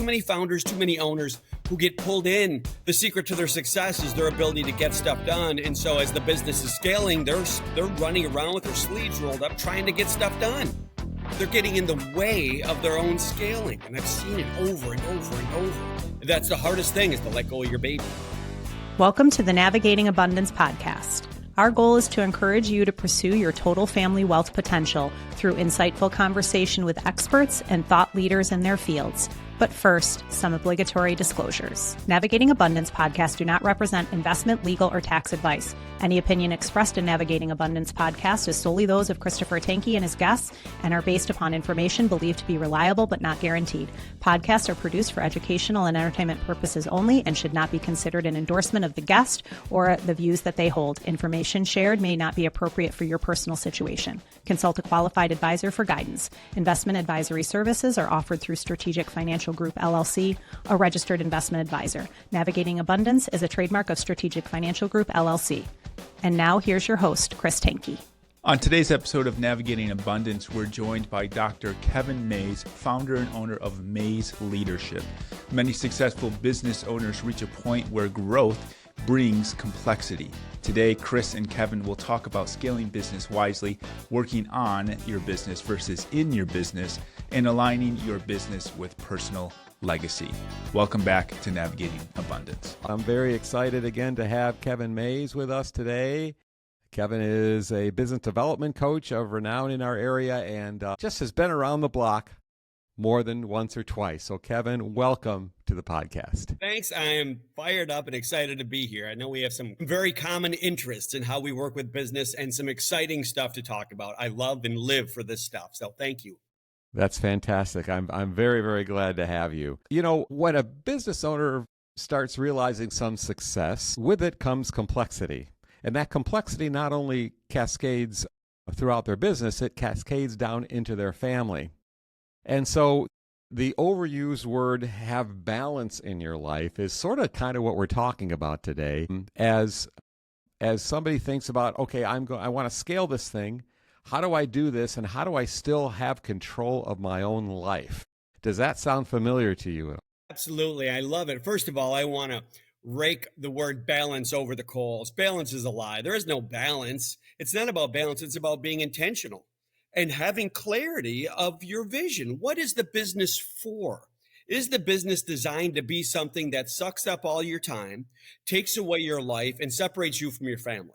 many founders, too many owners who get pulled in. The secret to their success is their ability to get stuff done. And so as the business is scaling, they're running around with their sleeves rolled up trying to get stuff done. They're getting in the way of their own scaling. And I've seen it over and over and over. That's the hardest thing, is to let go of your baby. Welcome to the Navigating Abundance podcast. Our goal is to encourage you to pursue your total family wealth potential through insightful conversation with experts and thought leaders in their fields. But first, some obligatory disclosures. Navigating Abundance podcasts do not represent investment, legal, or tax advice. Any opinion expressed in Navigating Abundance podcast is solely those of Christopher Tanke and his guests and are based upon information believed to be reliable but not guaranteed. Podcasts are produced for educational and entertainment purposes only and should not be considered an endorsement of the guest or the views that they hold. Information shared may not be appropriate for your personal situation. Consult a qualified advisor for guidance. Investment advisory services are offered through Strategic Financial Group, LLC, a registered investment advisor. Navigating Abundance is a trademark of Strategic Financial Group, LLC. And now here's your host, Chris Tanke. On today's episode of Navigating Abundance, we're joined by Dr. Kevin Mays, founder and owner of Mays Leadership. Many successful business owners reach a point where growth brings complexity. Today, Chris and Kevin will talk about scaling business wisely, working on your business versus in your business, and aligning your business with personal legacy. Welcome back to Navigating Abundance. I'm very excited again to have Kevin Mays with us today. Kevin is a business development coach of renown in our area and just has been around the block more than once or twice. So Kevin, welcome to the podcast. Thanks. I am fired up and excited to be here. I know we have some very common interests in how we work with business and some exciting stuff to talk about. I love and live for this stuff. So thank you. That's fantastic. I'm very, very glad to have you. You know, when a business owner starts realizing some success, with it comes complexity. And that complexity not only cascades throughout their business, it cascades down into their family. And so the overused word have balance in your life is sort of kind of what we're talking about today. As somebody thinks about, okay, I want to scale this thing. How do I do this? And how do I still have control of my own life? Does that sound familiar to you? Absolutely. I love it. First of all, I want to rake the word balance over the coals. Balance is a lie. There is no balance. It's not about balance. It's about being intentional and having clarity of your vision. What is the business for? Is the business designed to be something that sucks up all your time, takes away your life, and separates you from your family?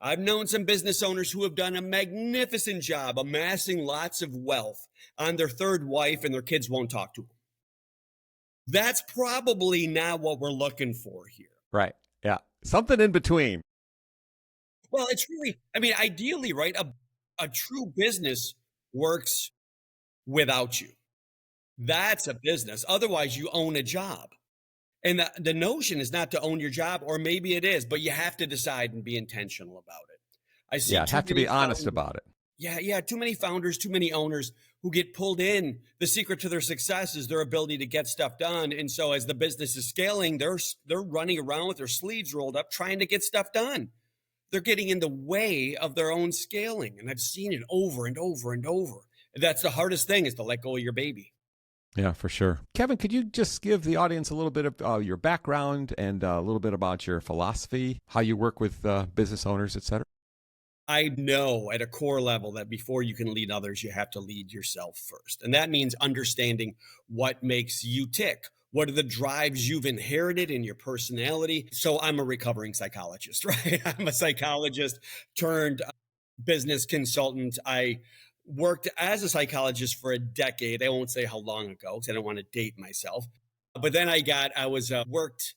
I've known some business owners who have done a magnificent job amassing lots of wealth on their third wife, and their kids won't talk to them. That's probably not what we're looking for here. Right. Yeah. Something in between. Well, it's really, ideally, right? A true business works without you. That's a business. Otherwise, you own a job. And the notion is not to own your job, or maybe it is, but you have to decide and be intentional about it. Have to be honest about it. Yeah. Too many founders, too many owners who get pulled in. The secret to their success is their ability to get stuff done. And so as the business is scaling, they're running around with their sleeves rolled up trying to get stuff done. They're getting in the way of their own scaling. And I've seen it over and over and over. That's the hardest thing, is to let go of your baby. Yeah, for sure. Kevin, could you just give the audience a little bit of your background and a little bit about your philosophy, how you work with business owners, et cetera? I know at a core level that before you can lead others, you have to lead yourself first. And that means understanding what makes you tick. What are the drives you've inherited in your personality? So I'm a recovering psychologist, right? I'm a psychologist turned business consultant. I worked as a psychologist for a decade. I won't say how long ago because I don't want to date myself. But then I worked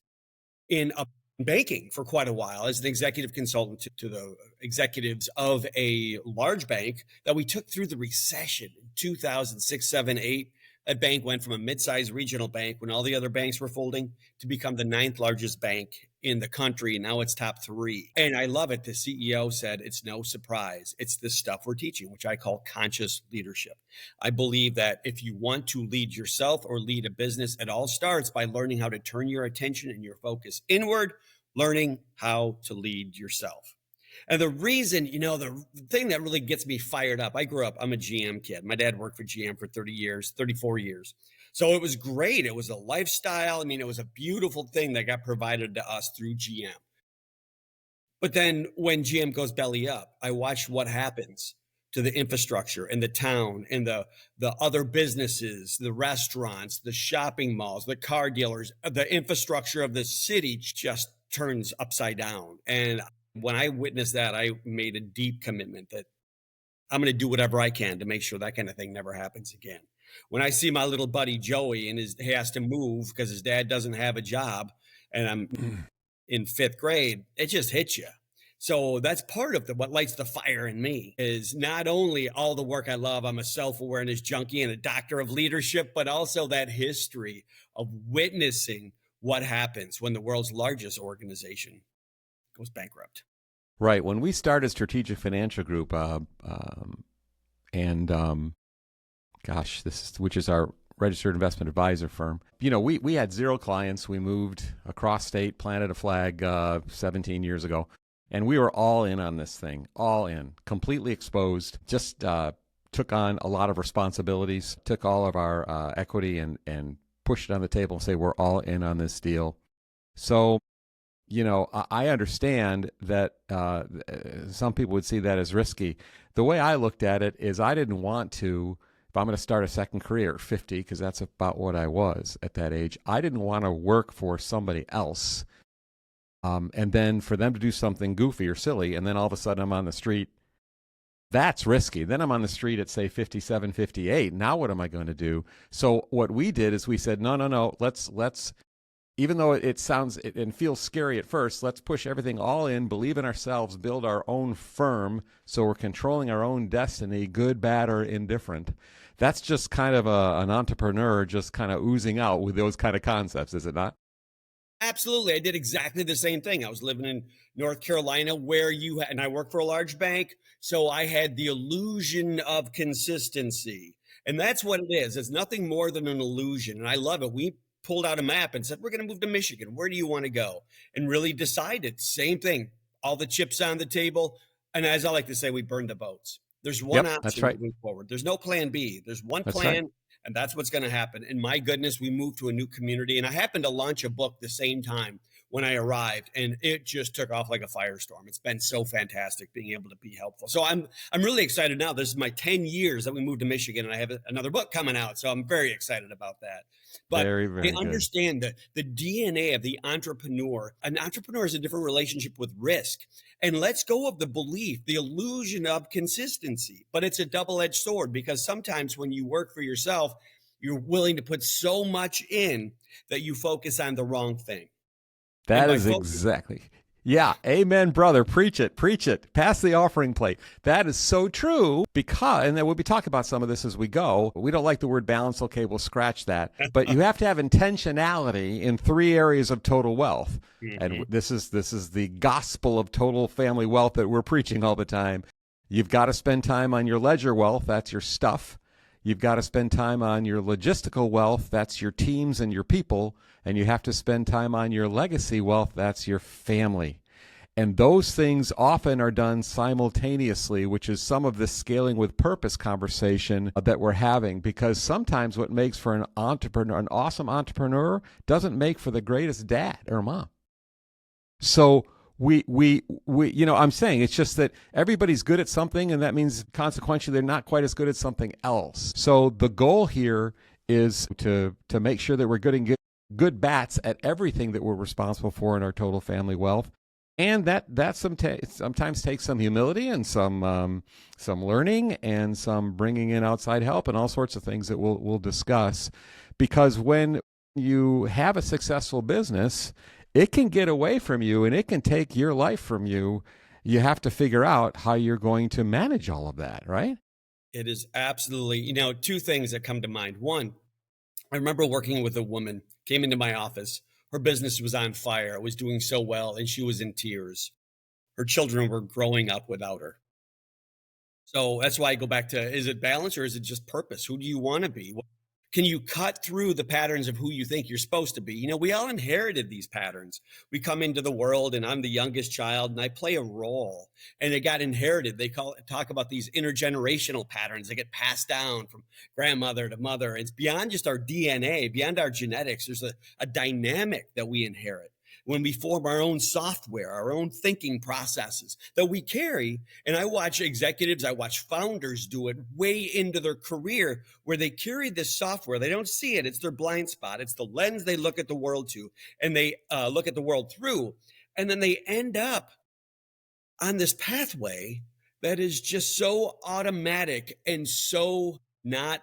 in banking for quite a while as an executive consultant to the executives of a large bank that we took through the recession in 2006, 7, 8. That bank went from a mid-sized regional bank when all the other banks were folding to become the 9th largest bank in the country. And now it's top 3. And I love it. The CEO said, it's no surprise. It's the stuff we're teaching, which I call conscious leadership. I believe that if you want to lead yourself or lead a business, it all starts by learning how to turn your attention and your focus inward, learning how to lead yourself. And the reason, the thing that really gets me fired up, I'm a GM kid. My dad worked for GM for 34 years. So it was great. It was a lifestyle. I mean, it was a beautiful thing that got provided to us through GM. But then when GM goes belly up, I watched what happens to the infrastructure in the town and the other businesses, the restaurants, the shopping malls, the car dealers, the infrastructure of the city just turns upside down. And when I witnessed that, I made a deep commitment that I'm going to do whatever I can to make sure that kind of thing never happens again. When I see my little buddy Joey and he has to move because his dad doesn't have a job, and I'm in fifth grade, it just hits you. So that's part of what lights the fire in me is not only all the work I love. I'm a self-awareness junkie and a doctor of leadership, but also that history of witnessing what happens when the world's largest organization goes bankrupt. Right. When we started Strategic Financial Group, which is our registered investment advisor firm, we had 0 clients. We moved across state, planted a flag 17 years ago, and we were all in on this thing, all in, completely exposed, just took on a lot of responsibilities, took all of our equity and pushed it on the table and say, we're all in on this deal. So, I understand that some people would see that as risky. The way I looked at it is I didn't want to, if I'm going to start a second career at 50, because that's about what I was at that age, I didn't want to work for somebody else and then for them to do something goofy or silly, and then all of a sudden I'm on the street. That's risky. Then I'm on the street at, say, 57, 58. Now what am I going to do? So what we did is we said, no, let's even though it sounds and feels scary at first, let's push everything all in, believe in ourselves, build our own firm so we're controlling our own destiny, good, bad, or indifferent. That's just kind of an entrepreneur just kind of oozing out with those kind of concepts, is it not? Absolutely. I did exactly the same thing. I was living in North Carolina where and I work for a large bank. So I had the illusion of consistency. And that's what it is. It's nothing more than an illusion. And I love it. We pulled out a map and said, we're going to move to Michigan. Where do you want to go? And really decided, same thing, all the chips on the table. And as I like to say, we burned the boats. There's one Yep, that's option right. moving forward. There's no plan B. There's one That's plan, right. and that's what's going to happen. And my goodness, we moved to a new community. And I happened to launch a book the same time when I arrived, and it just took off like a firestorm. It's been so fantastic being able to be helpful. So I'm really excited now. This is my 10 years that we moved to Michigan, and I have another book coming out. So I'm very excited about that. But Very, I very good. understand the DNA of the entrepreneur. An entrepreneur has a different relationship with risk. And let's go of the belief, the illusion of consistency. But it's a double-edged sword because sometimes when you work for yourself, you're willing to put so much in that you focus on the wrong thing. That is exactly. Yeah. Amen, brother. Preach it. Preach it. Pass the offering plate. That is so true because, and then we'll be talking about some of this as we go. We don't like the word balance. Okay, we'll scratch that. But you have to have intentionality in 3 areas of total wealth. Mm-hmm. And this is the gospel of total family wealth that we're preaching all the time. You've got to spend time on your ledger wealth. That's your stuff. You've got to spend time on your logistical wealth. That's your teams and your people. And you have to spend time on your legacy wealth. That's your family. And those things often are done simultaneously, which is some of the scaling with purpose conversation that we're having. Because sometimes what makes for an entrepreneur, an awesome entrepreneur, doesn't make for the greatest dad or mom. So we I'm saying it's just that everybody's good at something, and that means consequentially they're not quite as good at something else. So the goal here is to make sure that we're getting good bats at everything that we're responsible for in our total family wealth, and that sometimes takes some humility and some learning and some bringing in outside help and all sorts of things that we'll discuss. Because when you have a successful business, it can get away from you and it can take your life from you. You have to figure out how you're going to manage all of that, right? It is absolutely, 2 things that come to mind. One, I remember working with a woman, came into my office. Her business was on fire. It was doing so well, and she was in tears. Her children were growing up without her. So that's why I go back to, is it balance or is it just purpose? Who do you want to be? Can you cut through the patterns of who you think you're supposed to be? We all inherited these patterns. We come into the world, and I'm the youngest child, and I play a role, and it got inherited. Talk about these intergenerational patterns that get passed down from grandmother to mother. It's beyond just our DNA, beyond our genetics. There's a dynamic that we inherit when we form our own software, our own thinking processes that we carry. And I watch executives, I watch founders do it way into their career, where they carry this software. They don't see it. It's their blind spot. It's the lens they look at the world to, and they look at the world through. And then they end up on this pathway that is just so automatic and so not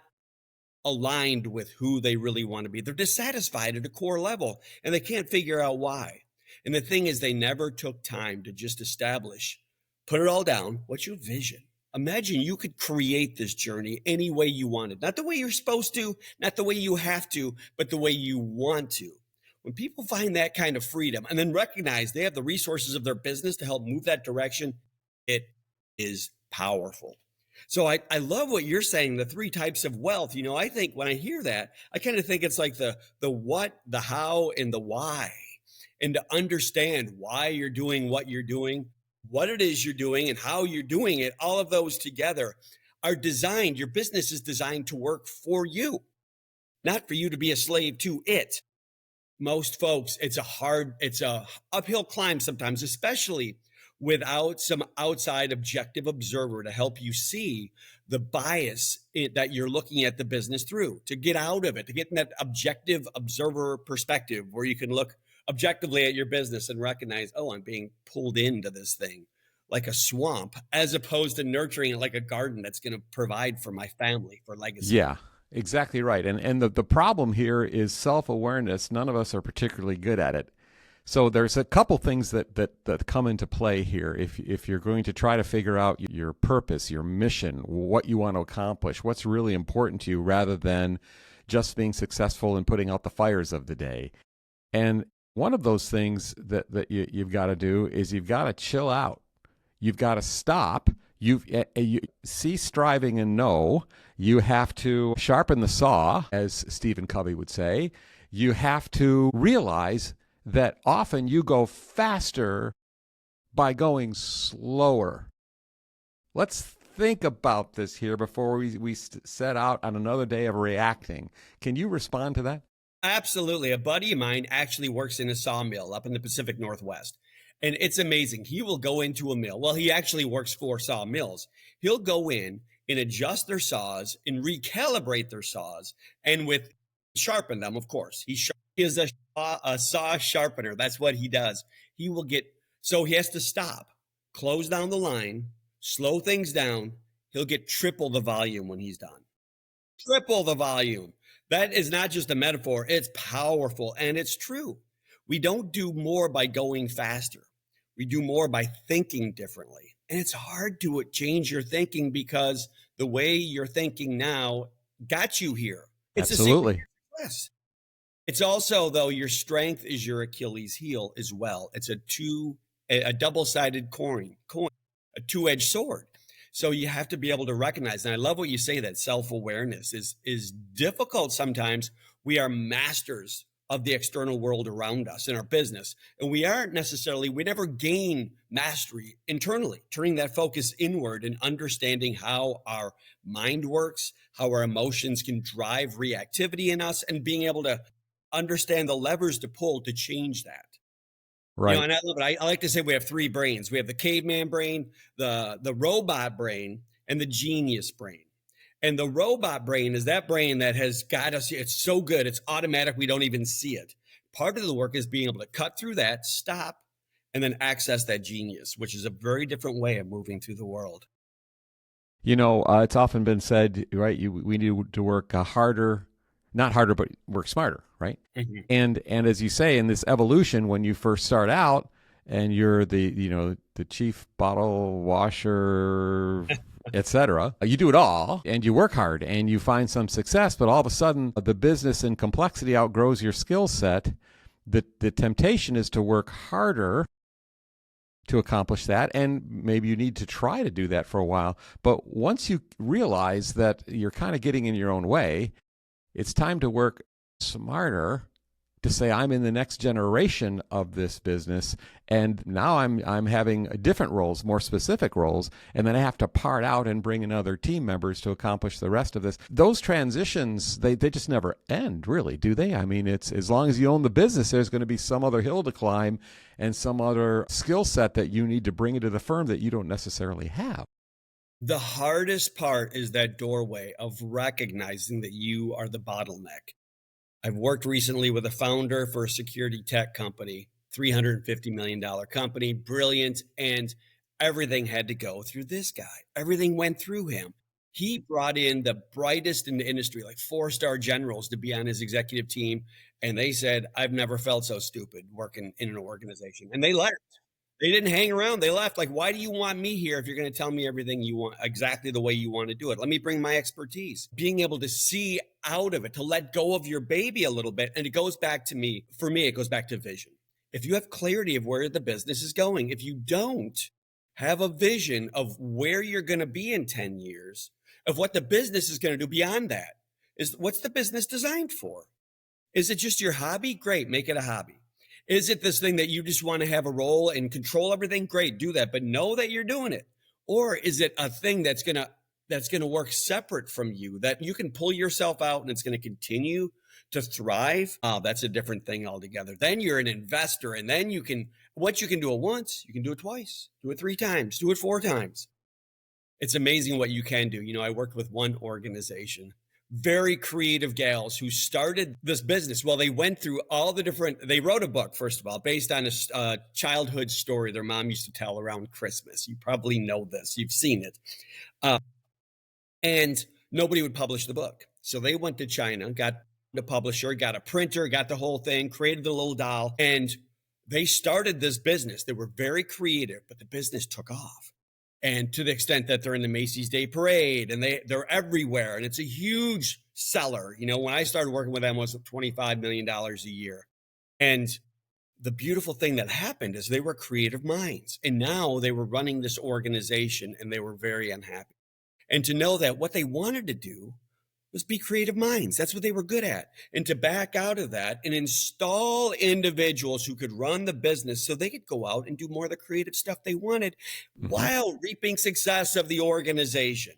aligned with who they really want to be. They're dissatisfied at a core level, and they can't figure out why. And the thing is, they never took time to just establish, put it all down. What's your vision? Imagine you could create this journey any way you wanted, not the way you're supposed to, not the way you have to, but the way you want to. When people find that kind of freedom and then recognize they have the resources of their business to help move that direction, it is powerful. So I love what you're saying, the 3 types of wealth. I think when I hear that, I kind of think it's like the what, the how, and the why. And to understand why you're doing what you're doing, what it is you're doing, and how you're doing it, all of those together are designed. Your business is designed to work for you, not for you to be a slave to it. Most folks, it's a uphill climb sometimes, especially without some outside objective observer to help you see the bias that you're looking at the business through, to get out of it, to get in that objective observer perspective where you can look objectively at your business and recognize, oh, I'm being pulled into this thing like a swamp, as opposed to nurturing it like a garden that's going to provide for my family, for legacy. Yeah, exactly right. And the problem here is self-awareness. None of us are particularly good at it. So there's a couple things that come into play here. If you're going to try to figure out your purpose, your mission, what you want to accomplish, what's really important to you, rather than just being successful and putting out the fires of the day. And one of those things that you've got to do is you've got to chill out. You've got to stop. You cease striving and know. You have to sharpen the saw, as Stephen Covey would say. You have to realize that often you go faster by going slower. Let's think about this here before we set out on another day of reacting. Can you respond to that? Absolutely. A buddy of mine actually works in a sawmill up in the Pacific Northwest. And it's amazing. He will go into a mill. Well, he actually works for sawmills. He'll go in and adjust their saws and recalibrate their saws, and sharpen them, of course. He is a saw sharpener. That's what he does. So he has to stop, close down the line, slow things down. He'll get triple the volume when he's done. Triple the volume. That is not just a metaphor. It's powerful, and it's true. We don't do more by going faster. We do more by thinking differently. And it's hard to change your thinking because the way you're thinking now got you here. It's Absolutely. Yes. It's also, though, your strength is your Achilles heel as well. It's a double-sided coin, a two-edged sword. So you have to be able to recognize, and I love what you say, that self-awareness is difficult sometimes. We are masters of the external world around us in our business, and we never gain mastery internally, turning that focus inward and understanding how our mind works, how our emotions can drive reactivity in us, and being able to understand the levers to pull to change that. Right. And I love it. I like to say we have 3 brains. We have the caveman brain, the robot brain, and the genius brain. And the robot brain is that brain that has got us. It's so good. It's automatic. We don't even see it. Part of the work is being able to cut through that, stop, and then access that genius, which is a very different way of moving through the world. It's often been said, right, we need to work harder, not harder, but work smarter, right? Mm-hmm. And as you say, in this evolution, when you first start out and you're the chief bottle washer, etc., you do it all and you work hard and you find some success, but all of a sudden the business and complexity outgrows your skill set. The temptation is to work harder to accomplish that, and maybe you need to try to do that for a while. But once you realize that you're kind of getting in your own way, It's time to work smarter to say I'm in the next generation of this business, and now I'm having different roles, more specific roles, and then I have to part out and bring in other team members to accomplish the rest of this. Those transitions, they just never end, really, do they? I mean, it's as long as you own the business, there's going to be some other hill to climb and some other skill set that you need to bring into the firm that you don't necessarily have. The hardest part is that doorway of recognizing that you are the bottleneck. I've worked recently with a founder for a security tech company, $350 million company, brilliant, and everything had to go through this guy. Everything went through him. He brought in the brightest in the industry, like 4-star generals, to be on his executive team. And they said, I've never felt so stupid working in an organization. And they left. They didn't hang around. They left. Like, why do you want me here if you're going to tell me everything you want, exactly the way you want to do it? Let me bring my expertise. Being able to see out of it, to let go of your baby a little bit. And it goes back to me. For me, it goes back to vision. If you have clarity of where the business is going, if you don't have a vision of where you're going to be in 10 years, of what the business is going to do beyond that, is what's the business designed for? Is it just your hobby? Great, make it a hobby. Is it this thing that you just want to have a role and control everything? Great, do that, but know that you're doing it. Or is it a thing that's going to work separate from you, that you can pull yourself out and it's going to continue to thrive? Oh, that's a different thing altogether. Then you're an investor, and then once you can do it once, you can do it twice, do it 3 times, do it 4 times. It's amazing what you can do. I worked with one organization, very creative gals who started this business. Well, they went through all the they wrote a book, first of all, based on a childhood story their mom used to tell around Christmas. You probably know this. You've seen it. And nobody would publish the book. So they went to China, got the publisher, got a printer, got the whole thing, created the little doll, and they started this business. They were very creative, but the business took off. And to the extent that they're in the Macy's Day Parade, and they're everywhere, and it's a huge seller. When I started working with them, it was $25 million a year. And the beautiful thing that happened is they were creative minds, and now they were running this organization, and they were very unhappy. And to know that what they wanted to do was be creative minds. That's what they were good at. And to back out of that and install individuals who could run the business so they could go out and do more of the creative stuff they wanted while reaping success of the organization.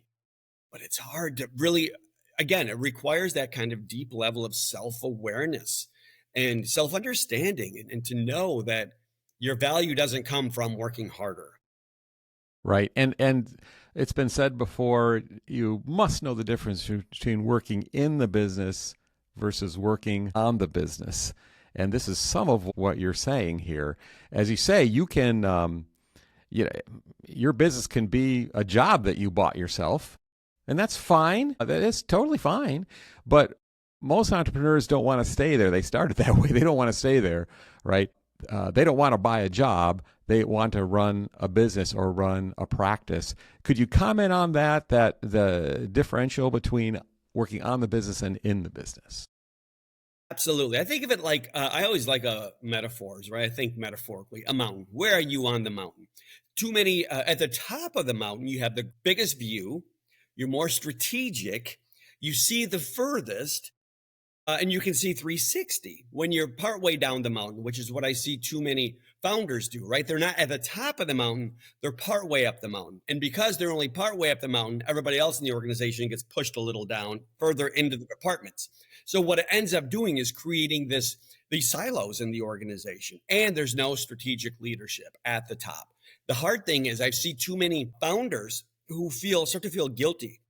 But it's hard to really, again, it requires that kind of deep level of self-awareness and self-understanding, and to know that your value doesn't come from working harder. Right. And it's been said before, you must know the difference between working in the business versus working on the business. And this is some of what you're saying here. As you say, you can, your business can be a job that you bought yourself, and that's fine. That is totally fine. But most entrepreneurs don't want to stay there. They started that way. They don't want to stay there, right? They don't want to buy a job. They want to run a business or run a practice. Could you comment on that the differential between working on the business and in the business? Absolutely. I think of it like, I always like metaphors, right? I think metaphorically, a mountain. Where are you on the mountain? Too many, at the top of the mountain, you have the biggest view. You're more strategic. You see the furthest. And you can see 360 when you're partway down the mountain, which is what I see too many founders do, right? They're not at the top of the mountain, they're partway up the mountain. And because they're only partway up the mountain, everybody else in the organization gets pushed a little down further into the departments. So what it ends up doing is creating these silos in the organization, and there's no strategic leadership at the top. The hard thing is I see too many founders who start to feel guilty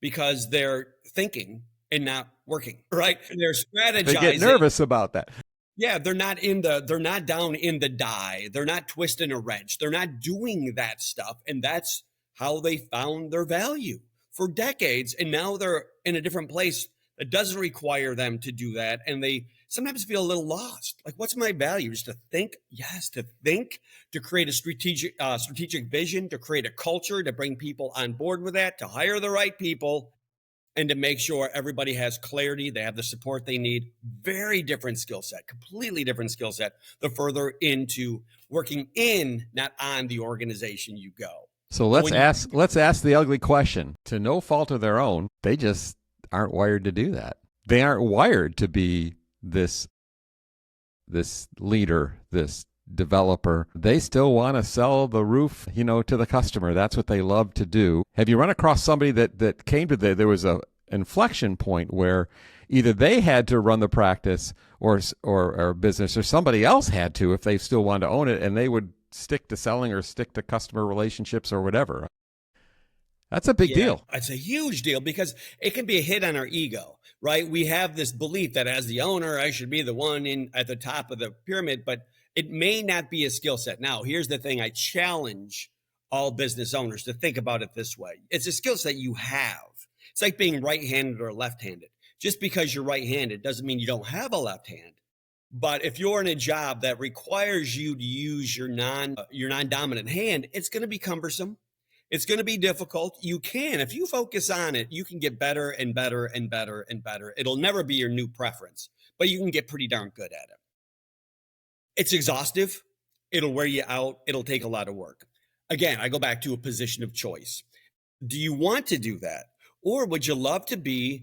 because they're thinking and not working, right? And they're strategizing. They get nervous about that. Yeah, they're not down in the die. They're not twisting a wrench. They're not doing that stuff. And that's how they found their value for decades. And now they're in a different place that doesn't require them to do that. And they sometimes feel a little lost. Like, what's my value? Just to think? Yes, to think, to create a strategic vision, to create a culture, to bring people on board with that, to hire the right people, and to make sure everybody has clarity, they have the support they need. Very different skill set, completely different skill set, the further into working in, not on the organization you go. So let's ask the ugly question. To no fault of their own, they just aren't wired to do that. They aren't wired to be this leader, this developer. They still want to sell the roof, to the customer. That's what they love to do. Have you run across somebody that came to there was a inflection point where either they had to run the practice or business, or somebody else had to if they still wanted to own it, and they would stick to selling or stick to customer relationships or whatever? That's a big deal. It's a huge deal because it can be a hit on our ego, right? We have this belief that as the owner, I should be the one at the top of the pyramid, but it may not be a skill set. Now, here's the thing. I challenge all business owners to think about it this way. It's a skill set you have. It's like being right-handed or left-handed. Just because you're right-handed doesn't mean you don't have a left hand. But if you're in a job that requires you to use your non-dominant hand, it's going to be cumbersome. It's going to be difficult. If you focus on it, you can get better and better and better and better. It'll never be your new preference, but you can get pretty darn good at it. It's exhaustive. It'll wear you out. It'll take a lot of work. Again, I go back to a position of choice. Do you want to do that? Or would you love to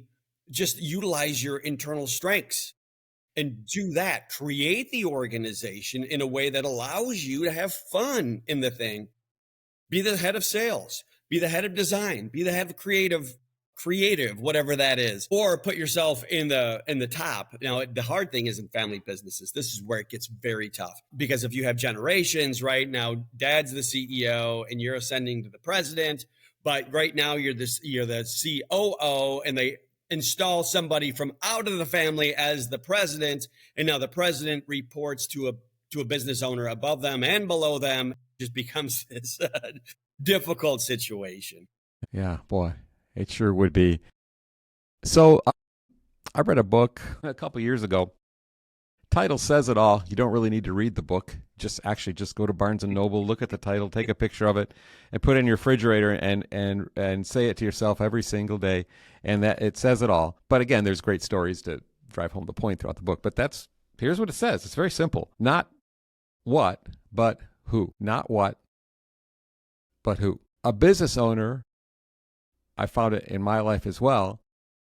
just utilize your internal strengths and do that? Create the organization in a way that allows you to have fun in the thing. Be the head of sales, be the head of design, be the head of creative, whatever that is, or put yourself in the top. Now, the hard thing is in family businesses. This is where it gets very tough, because if you have generations, right now, dad's the CEO and you're ascending to the president, but right now you're the COO, and they install somebody from out of the family as the president, and now the president reports to a business owner above them and below them. Just becomes this difficult situation. Yeah, boy, it sure would be. So I read a book a couple years ago. Title says it all. You don't really need to read the book. Just go to Barnes and Noble, look at the title, take a picture of it, and put it in your refrigerator and say it to yourself every single day. And that it says it all. But again, there's great stories to drive home the point throughout the book. But here's what it says. It's very simple. Not what, but who. Not what, but who. A business owner, I found it in my life as well,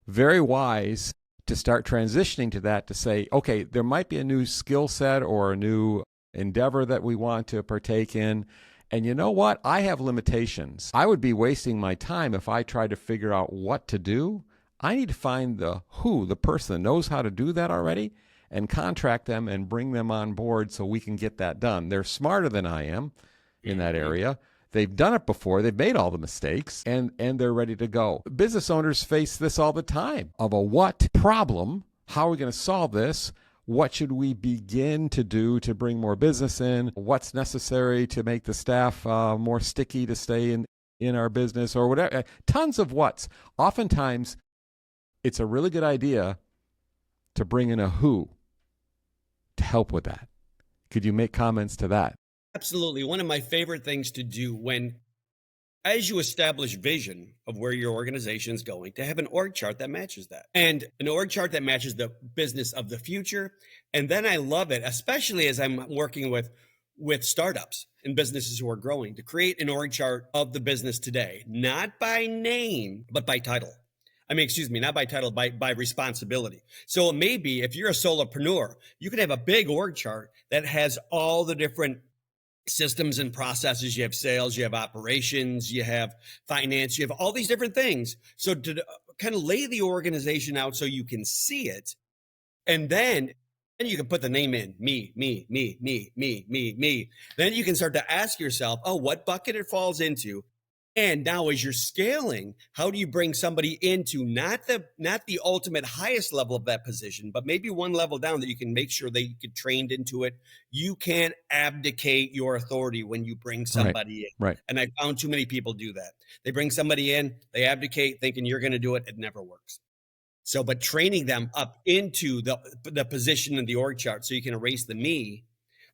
very wise to start transitioning to that, to say, okay, there might be a new skill set or a new endeavor that we want to partake in. And you know what? I have limitations. I would be wasting my time if I tried to figure out what to do. I need to find the person that knows how to do that already, and contract them and bring them on board so we can get that done. They're smarter than I am in that area. They've done it before. They've made all the mistakes, and they're ready to go. Business owners face this all the time of a what problem. How are we going to solve this? What should we begin to do to bring more business in? What's necessary to make the staff more sticky to stay in our business, or whatever? Tons of what's. Oftentimes, it's a really good idea to bring in a who to help with that. Could you make comments to that? Absolutely. One of my favorite things to do as you establish vision of where your organization is going, to have an org chart that matches that, and an org chart that matches the business of the future. And then I love it, especially as I'm working with startups and businesses who are growing, to create an org chart of the business today, not by name, but by title. Not by title, by responsibility. So it may be, if you're a solopreneur, you can have a big org chart that has all the different systems and processes. You have sales, you have operations, you have finance, you have all these different things. So to kind of lay the organization out so you can see it, and then you can put the name in, me. Then you can start to ask yourself, what bucket it falls into. And now as you're scaling, how do you bring somebody into not the ultimate highest level of that position, but maybe one level down, that you can make sure they get trained into it. You can't abdicate your authority when you bring somebody in. Right. And I found too many people do that. They bring somebody in, they abdicate thinking you're going to do it. It never works. So, but training them up into the position in the org chart, so you can erase the me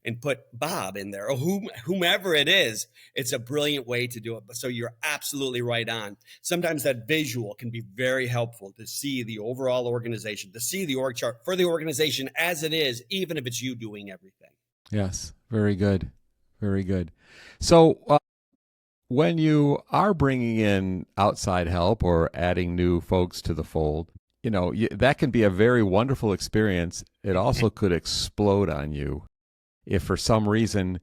and put Bob in there, or whomever it is, it's a brilliant way to do it. So you're absolutely right on. Sometimes that visual can be very helpful to see the overall organization, to see the org chart for the organization as it is, even if it's you doing everything. Yes, very good. Very good. So when you are bringing in outside help or adding new folks to the fold, that can be a very wonderful experience. It also could explode on you if for some reason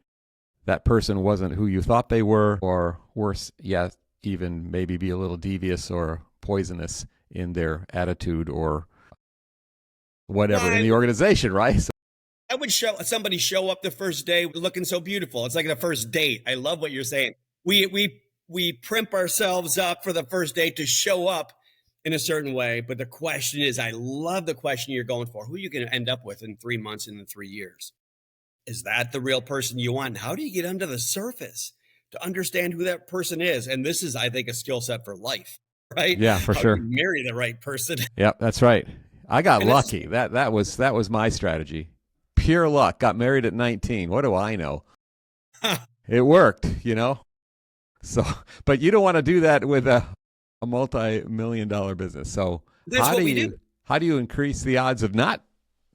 that person wasn't who you thought they were, or worse yet, even maybe be a little devious or poisonous in their attitude or whatever in Right. the organization, right? So, I would show up the first day looking so beautiful. It's like the first date. I love what you're saying. We primp ourselves up for the first date to show up in a certain way. But the question is, I love the question you're going for. Who are you going to end up with in 3 months and in 3 years? Is that the real person you want? And how do you get under the surface to understand who that person is? And this is, I think, a skill set for life, right? yeah, for How do you sure. marry the right person? Yep, that's right. I got And it's lucky. That was my strategy. Pure luck. Got married at 19. What do I know? It worked. So, but you don't want to do that with a multi-million dollar business. So that's what we do. how do you increase the odds of not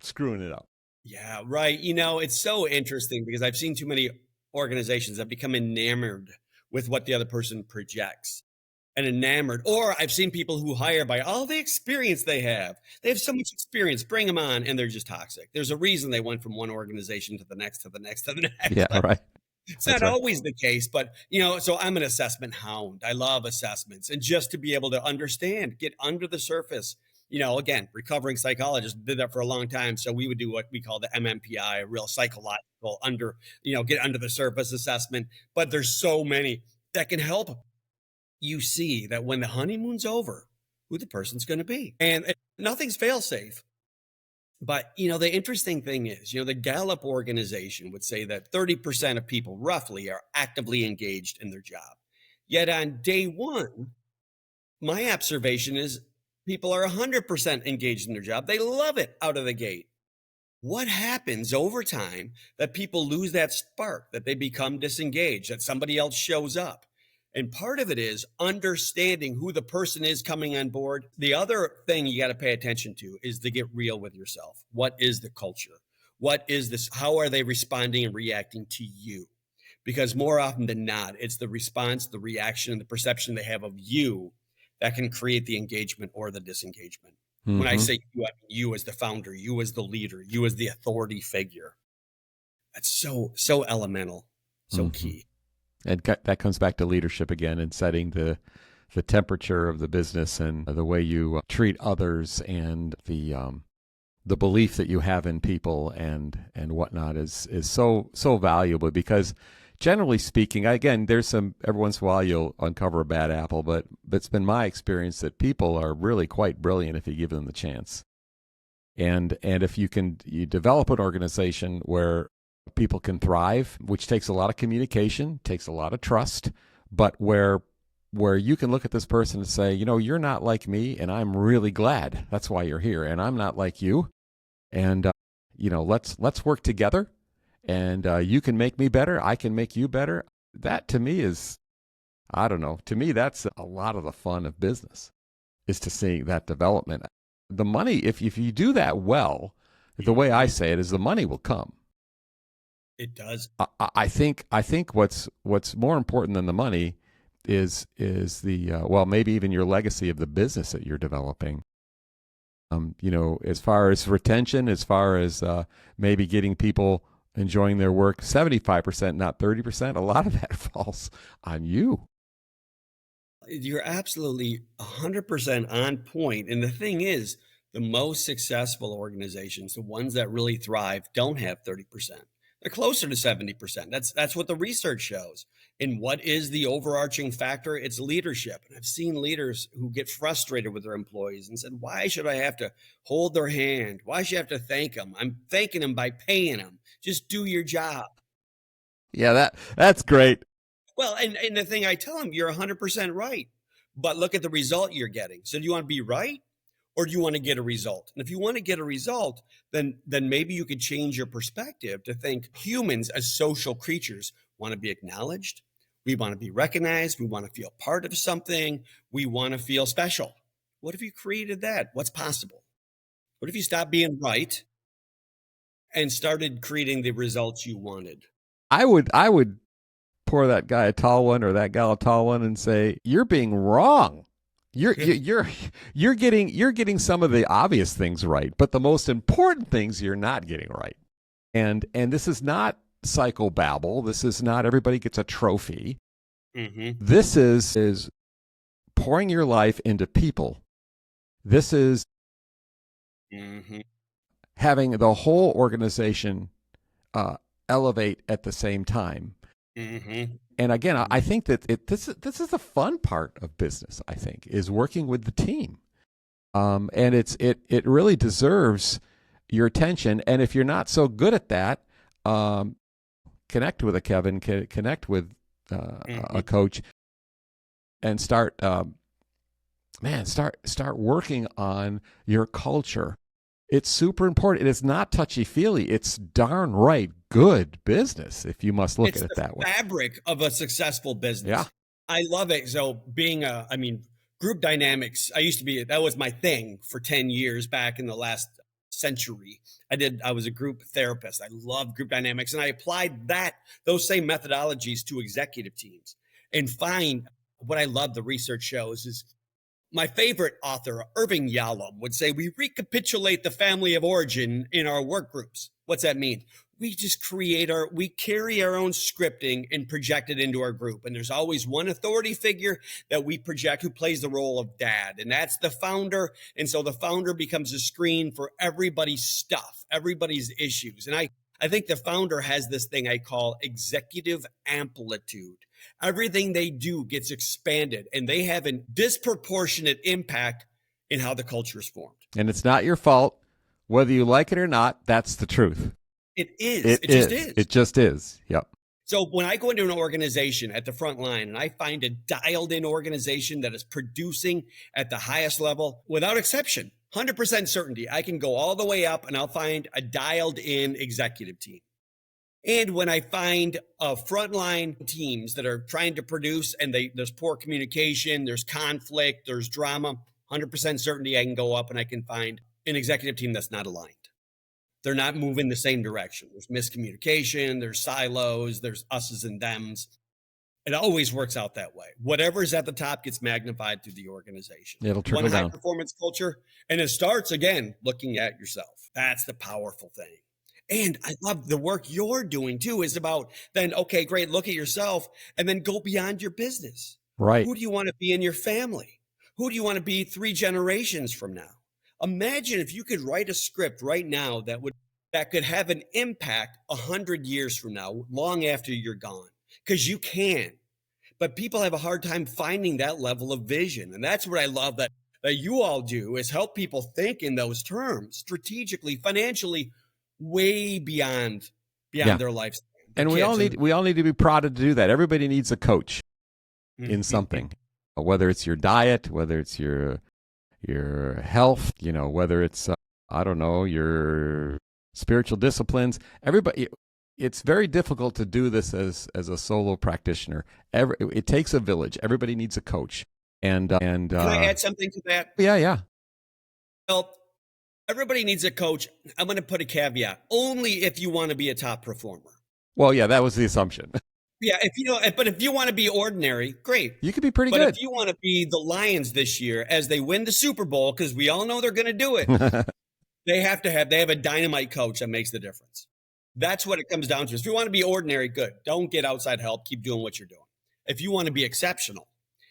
screwing it up? Yeah, right. It's so interesting because I've seen too many organizations that become enamored with what the other person projects and enamored. Or I've seen people who hire by all the experience they have. They have so much experience, bring them on, and they're just toxic. There's a reason they went from one organization to the next, to the next, to the Yeah, next. right. It's That's not right. always the case, but so I'm an assessment hound. I love assessments, and just to be able to understand, get under the surface. Again, recovering psychologists did that for a long time. So we would do what we call the MMPI, a real psychological get under the surface assessment. But there's so many that can help you see that when the honeymoon's over, who the person's going to be, and nothing's fail safe. But, the interesting thing is, the Gallup organization would say that 30% of people roughly are actively engaged in their job. Yet on day one, my observation is people are 100% engaged in their job. They love it out of the gate. What happens over time that people lose that spark, that they become disengaged, that somebody else shows up? And part of it is understanding who the person is coming on board. The other thing you got to pay attention to is to get real with yourself. What is the culture? What is this? How are they responding and reacting to you? Because more often than not, it's the response, the reaction, and the perception they have of you that can create the engagement or the disengagement. When I Mm-hmm. say you, I mean you as the founder, you as the leader, you as the authority figure. That's so elemental, so Mm-hmm. key. And that comes back to leadership again, and setting the temperature of the business and the way you treat others, and the belief that you have in people and whatnot is so valuable, because generally speaking, again, there's every once in a while you'll uncover a bad apple, but it's been my experience that people are really quite brilliant if you give them the chance. And if you develop an organization where people can thrive, which takes a lot of communication, takes a lot of trust, but where you can look at this person and say, you're not like me, and I'm really glad that's why you're here, and I'm not like you, and let's work together, and you can make me better, I can make you better. That to me is, I don't know, to me that's a lot of the fun of business, is to see that development. The money, if you do that well, the way I say it is, the money will come. It does. I think what's more important than the money is the maybe even your legacy of the business that you're developing. As far as retention, as far as maybe getting people enjoying their work, 75%, not 30%. A lot of that falls on you. You're absolutely 100% on point. And the thing is, the most successful organizations, the ones that really thrive, don't have 30%. They're closer to 70%. That's what the research shows. And what is the overarching factor? It's leadership. And I've seen leaders who get frustrated with their employees and said, why should I have to hold their hand? Why should I have to thank them? I'm thanking them by paying them. Just do your job. Yeah, that's great. Well, and the thing I tell them, you're 100% right. But look at the result you're getting. So do you want to be right? Or do you want to get a result? And if you want to get a result, then maybe you could change your perspective to think humans as social creatures want to be acknowledged. We want to be recognized. We want to feel part of something. We want to feel special. What if you created that? What's possible? What if you stopped being right and started creating the results you wanted? I would pour that guy a tall one or that gal a tall one and say, you're being wrong. You're getting some of the obvious things right, but the most important things you're not getting right. And this is not psychobabble. This is not everybody gets a trophy. This is pouring your life into people. This is having the whole organization elevate at the same time. And again, I think that this is the fun part of business. I think is working with the team, and it really deserves your attention. And if you're not so good at that, connect with a Kevin, connect with a coach, and start working on your culture. It's super important. It is not touchy-feely. It's darn right good business, if you must look at it that way. It's the fabric of a successful business. Yeah. I love it. So group dynamics, that was my thing for 10 years back in the last century. I was a group therapist. I love group dynamics. And I applied those same methodologies to executive teams, and find what I love the research shows is my favorite author, Irving Yalom, would say, we recapitulate the family of origin in our work groups. What's that mean? We just we carry our own scripting and project it into our group. And there's always one authority figure that we project who plays the role of dad. And that's the founder. And so the founder becomes a screen for everybody's stuff, everybody's issues. And I think the founder has this thing I call executive amplitude. Everything they do gets expanded, and they have a disproportionate impact in how the culture is formed. And it's not your fault. Whether you like it or not, that's the truth. It is. It just is. It just is. Yep. So when I go into an organization at the front line and I find a dialed in organization that is producing at the highest level, without exception, 100% certainty, I can go all the way up and I'll find a dialed in executive team. And when I find frontline teams that are trying to produce and there's poor communication, there's conflict, there's drama, 100% certainty I can go up and I can find an executive team that's not aligned. They're not moving the same direction. There's miscommunication, there's silos, there's us's and them's. It always works out that way. Whatever's at the top gets magnified through the organization. It'll trickle One down. high performance culture, and it starts, again, looking at yourself. That's the powerful thing. And I love the work you're doing too, is about then, okay, great, look at yourself and then go beyond your business. Right. Who do you want to be in your family? Who do you want to be 3 generations from now? Imagine if you could write a script right now that could have an impact 100 years from now, long after you're gone, because you can. But people have a hard time finding that level of vision. And that's what I love that you all do, is help people think in those terms, strategically, financially, way beyond their lifespan. And we all need to be proud to do that. Everybody needs a coach in something, whether it's your diet, whether it's your health, whether it's your spiritual disciplines. Everybody, it's very difficult to do this as a solo practitioner. It takes a village. Everybody needs a coach. And can I add something to that? Yeah. Well, everybody needs a coach. I'm going to put a caveat: only if you want to be a top performer. Well, yeah, that was the assumption. Yeah, but if you want to be ordinary, great. You could be pretty good. But if you want to be the Lions this year as they win the Super Bowl, because we all know they're going to do it, they have a dynamite coach that makes the difference. That's what it comes down to. If you want to be ordinary, good. Don't get outside help. Keep doing what you're doing. If you want to be exceptional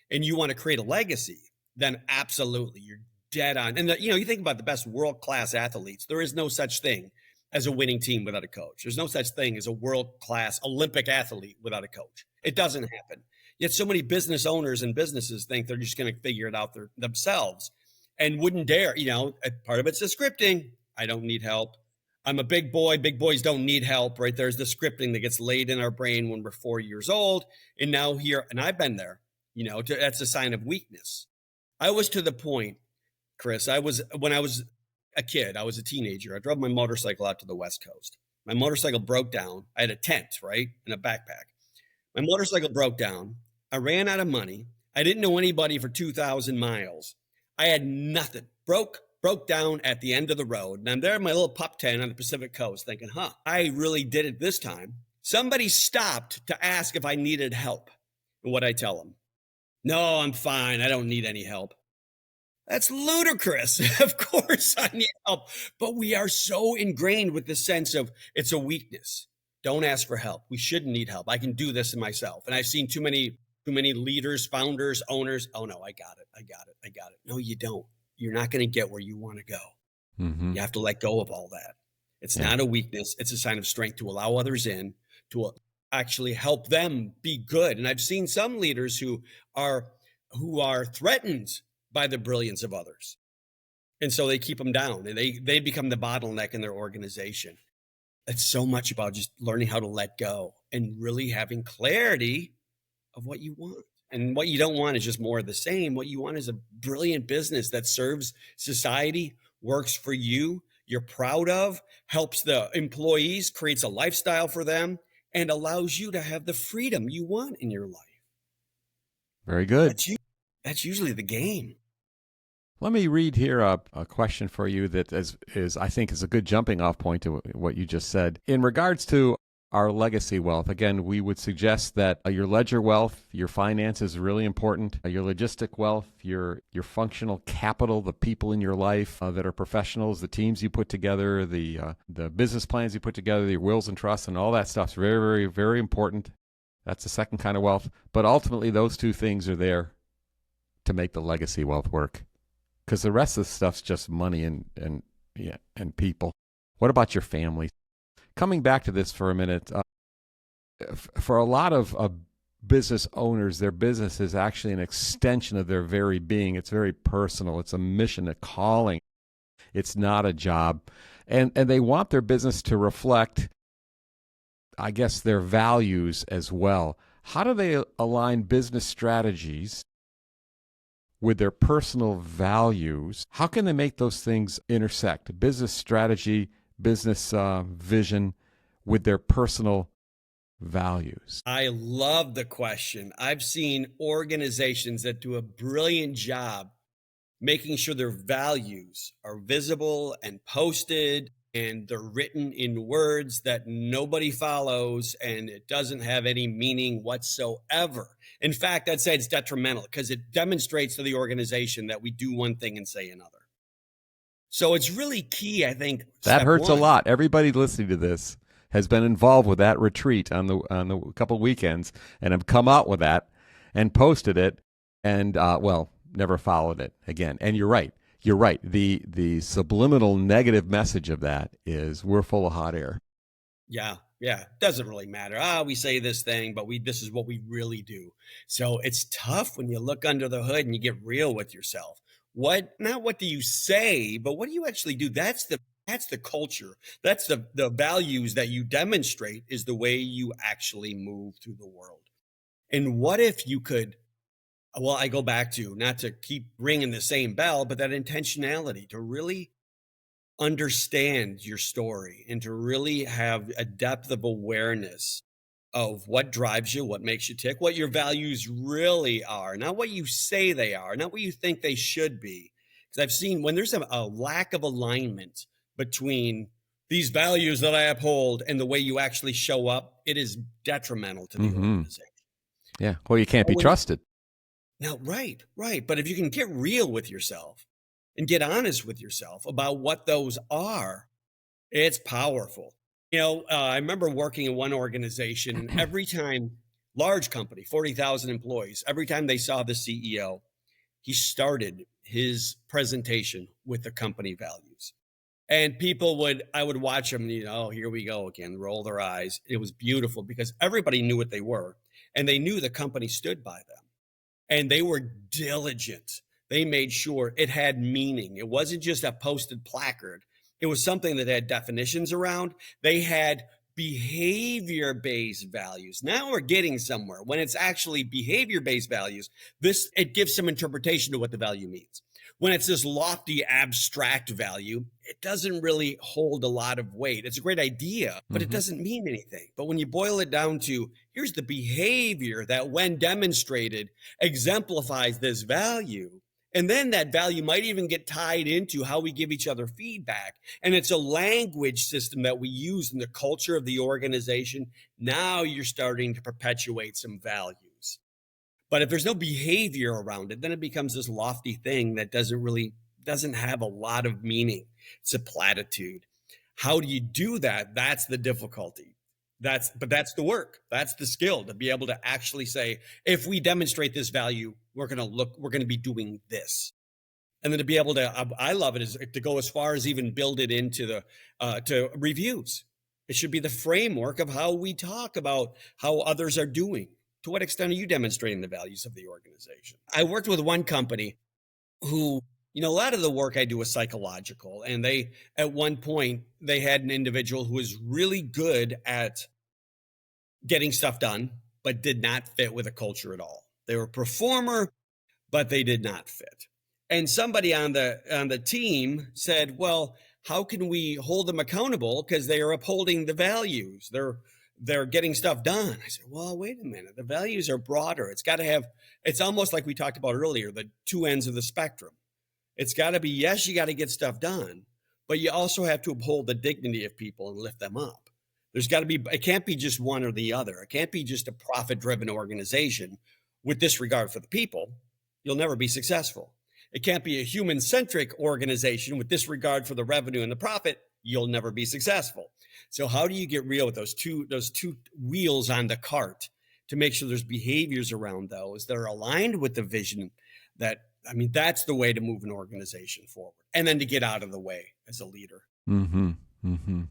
and you want to create a legacy, then absolutely, you're dead on. And you think about the best world-class athletes. There is no such thing as a winning team without a coach. There's no such thing as a world-class Olympic athlete without a coach. It doesn't happen. Yet so many business owners and businesses think they're just going to figure it out themselves and wouldn't dare. Part of it's the scripting. I don't need help. I'm a big boy. Big boys don't need help, right? There's the scripting that gets laid in our brain when we're 4 years old. And now here, and I've been there, that's a sign of weakness. I was to the point, Chris, when I was a kid, I was a teenager. I drove my motorcycle out to the West Coast. My motorcycle broke down. I had a tent, right, and a backpack. My motorcycle broke down. I ran out of money. I didn't know anybody for 2,000 miles. I had nothing. Broke down at the end of the road. And I'm there in my little pup tent on the Pacific Coast thinking, I really did it this time. Somebody stopped to ask if I needed help. And what'd I tell them? No, I'm fine. I don't need any help. That's ludicrous. Of course I need help. But we are so ingrained with the sense of it's a weakness. Don't ask for help. We shouldn't need help. I can do this in myself. And I've seen too many leaders, founders, owners. Oh no, I got it. I got it. I got it. No, you don't. You're not going to get where you want to go. Mm-hmm. You have to let go of all that. It's Yeah. not a weakness. It's a sign of strength to allow others in, to actually help them be good. And I've seen some leaders who are threatened by the brilliance of others. And so they keep them down and they become the bottleneck in their organization. It's so much about just learning how to let go and really having clarity of what you want. And what you don't want is just more of the same. What you want is a brilliant business that serves society, works for you, you're proud of, helps the employees, creates a lifestyle for them, and allows you to have the freedom you want in your life. Very good. That's usually the game. Let me read here a question for you that is I think is a good jumping off point to what you just said. In regards to our legacy wealth, again, we would suggest that your ledger wealth, your finance is really important. Your logistic wealth, your functional capital, the people in your life that are professionals, the teams you put together, the business plans you put together, your wills and trusts, and all that stuff's very, very, very important. That's the second kind of wealth. But ultimately, those two things are there to make the legacy wealth work. Because the rest of the stuff's just money and people. What about your family? Coming back to this for a minute, for a lot of business owners, their business is actually an extension of their very being. It's very personal. It's a mission, a calling. It's not a job. And they want their business to reflect, I guess, their values as well. How do they align business strategies with their personal values? How can they make those things intersect? Business strategy, business vision with their personal values. I love the question. I've seen organizations that do a brilliant job making sure their values are visible and posted, and they're written in words that nobody follows, and it doesn't have any meaning whatsoever. In fact, I'd say it's detrimental because it demonstrates to the organization that we do one thing and say another. So it's really key, I think. That hurts a one. lot. Everybody listening to this has been involved with that retreat on the couple weekends and have come out with that and posted it and never followed it again. And you're right. You're right. The subliminal negative message of that is we're full of hot air. Yeah. Doesn't really matter. We say this thing, but this is what we really do. So it's tough when you look under the hood and you get real with yourself. Not what do you say, but what do you actually do? That's the culture. That's the values that you demonstrate is the way you actually move through the world. And what if you could, I go back to, not to keep ringing the same bell, but that intentionality to really understand your story and to really have a depth of awareness of what drives you, what makes you tick, what your values really are, not what you say they are, not what you think they should be. Because I've seen when there's a lack of alignment between these values that I uphold and the way you actually show up, it is detrimental to the organization. Yeah. Well, you can't be trusted. Now, right. But if you can get real with yourself and get honest with yourself about what those are, it's powerful. I remember working in one organization, and every time, large company, 40,000 employees, every time they saw the CEO, he started his presentation with the company values. And I would watch them, here we go again, roll their eyes. It was beautiful because everybody knew what they were, and they knew the company stood by them. And they were diligent. They made sure it had meaning. It wasn't just a posted placard. It was something that had definitions around. They had behavior-based values. Now we're getting somewhere. When it's actually behavior-based values, it gives some interpretation to what the value means. When it's this lofty, abstract value, it doesn't really hold a lot of weight. It's a great idea, but it doesn't mean anything. But when you boil it down to, here's the behavior that, when demonstrated, exemplifies this value, and then that value might even get tied into how we give each other feedback. And it's a language system that we use in the culture of the organization. Now you're starting to perpetuate some values. But if there's no behavior around it, then it becomes this lofty thing that doesn't have a lot of meaning. It's a platitude. How do you do that? That's the difficulty. But that's the work. That's the skill, to be able to actually say, if we demonstrate this value, we're going to be doing this. And then to be able to, I love it, is to go as far as even build it into to reviews. It should be the framework of how we talk about how others are doing. To what extent are you demonstrating the values of the organization? I worked with one company who, a lot of the work I do is psychological. And at one point, they had an individual who was really good at getting stuff done, but did not fit with a culture at all. They were a performer, but they did not fit. And somebody on the team said, well, how can we hold them accountable? Because they are upholding the values. They're getting stuff done. I said, well, wait a minute. The values are broader. It's almost like we talked about earlier, the two ends of the spectrum. It's got to be, yes, you got to get stuff done, but you also have to uphold the dignity of people and lift them up. It can't be just one or the other. It can't be just a profit-driven organization with disregard for the people. You'll never be successful. It can't be a human-centric organization with disregard for the revenue and the profit. You'll never be successful. So how do you get real with those two wheels on the cart to make sure there's behaviors around those that are aligned with the vision? That's the way to move an organization forward, and then to get out of the way as a leader. Mm-hmm. Mm-hmm.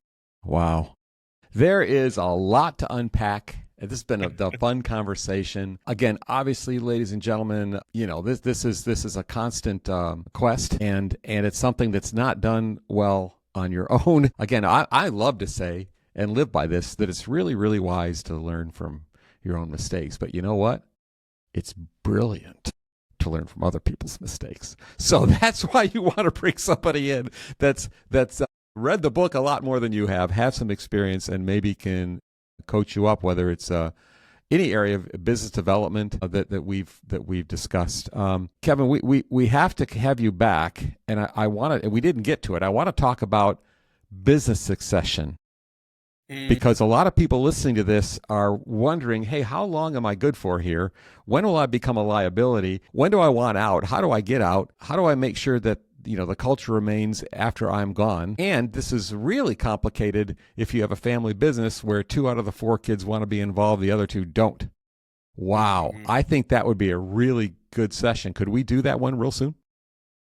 Wow. There is a lot to unpack. This has been a fun conversation. Again, obviously, ladies and gentlemen, this is a constant quest, and it's something that's not done well on your own. Again, I love to say and live by this, that it's really, really wise to learn from your own mistakes. But you know what? It's brilliant to learn from other people's mistakes. So that's why you want to bring somebody in that's read the book a lot more than you have some experience, and maybe can coach you up, whether it's any area of business development that we've discussed. Kevin, we have to have you back, and I want to. We didn't get to it. I want to talk about business succession, because a lot of people listening to this are wondering, hey, how long am I good for here? When will I become a liability? When do I want out? How do I get out? How do I make sure that the culture remains after I'm gone? And this is really complicated if you have a family business where 2 out of the 4 kids want to be involved, the other 2 don't. Wow. I think that would be a really good session. Could we do that one real soon?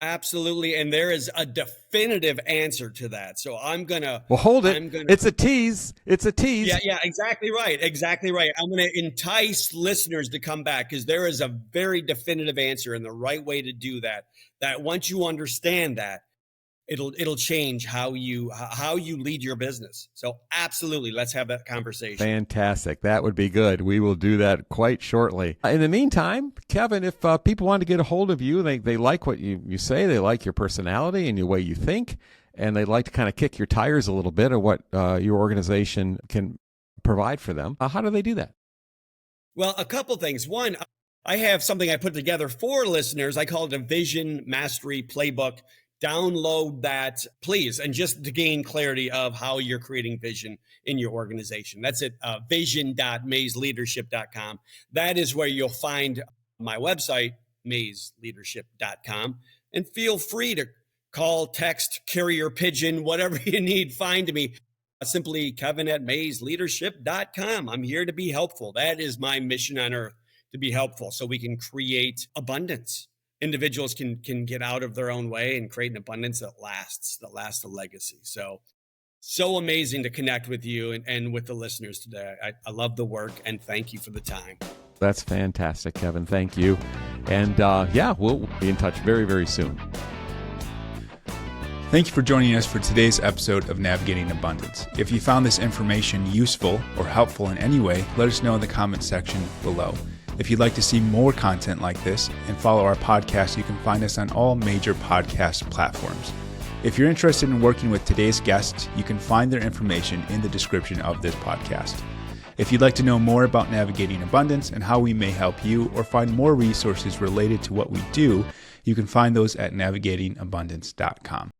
Absolutely. And there is a definitive answer to that. So I'm going to... Well, hold it. It's a tease. It's a tease. Yeah, exactly right. Exactly right. I'm going to entice listeners to come back, because there is a very definitive answer, and the right way to do that once you understand that, it'll change how you lead your business. So absolutely, let's have that conversation. Fantastic. That would be good. We will do that quite shortly. In the meantime, Kevin, if people want to get a hold of you, they like what you say, they like your personality and the way you think, and they'd like to kind of kick your tires a little bit of what your organization can provide for them, how do they do that? Well, a couple things. One, I have something I put together for listeners. I call it a Vision Mastery Playbook. Download that, please, and just to gain clarity of how you're creating vision in your organization. That's at vision.maysleadership.com. That is where you'll find my website, maysleadership.com. And feel free to call, text, carrier pigeon, whatever you need, find me. Simply kevin@maysleadership.com. I'm here to be helpful. That is my mission on earth, to be helpful so we can create abundance. Individuals can get out of their own way and create an abundance that lasts a legacy. So amazing to connect with you and with the listeners today. I love the work, and thank you for the time. That's fantastic, Kevin. Thank you. And we'll be in touch very, very soon. Thank you for joining us for today's episode of Navigating Abundance. If you found this information useful or helpful in any way, let us know in the comments section below. If you'd like to see more content like this and follow our podcast, you can find us on all major podcast platforms. If you're interested in working with today's guests, you can find their information in the description of this podcast. If you'd like to know more about Navigating Abundance and how we may help you, or find more resources related to what we do, you can find those at navigatingabundance.com.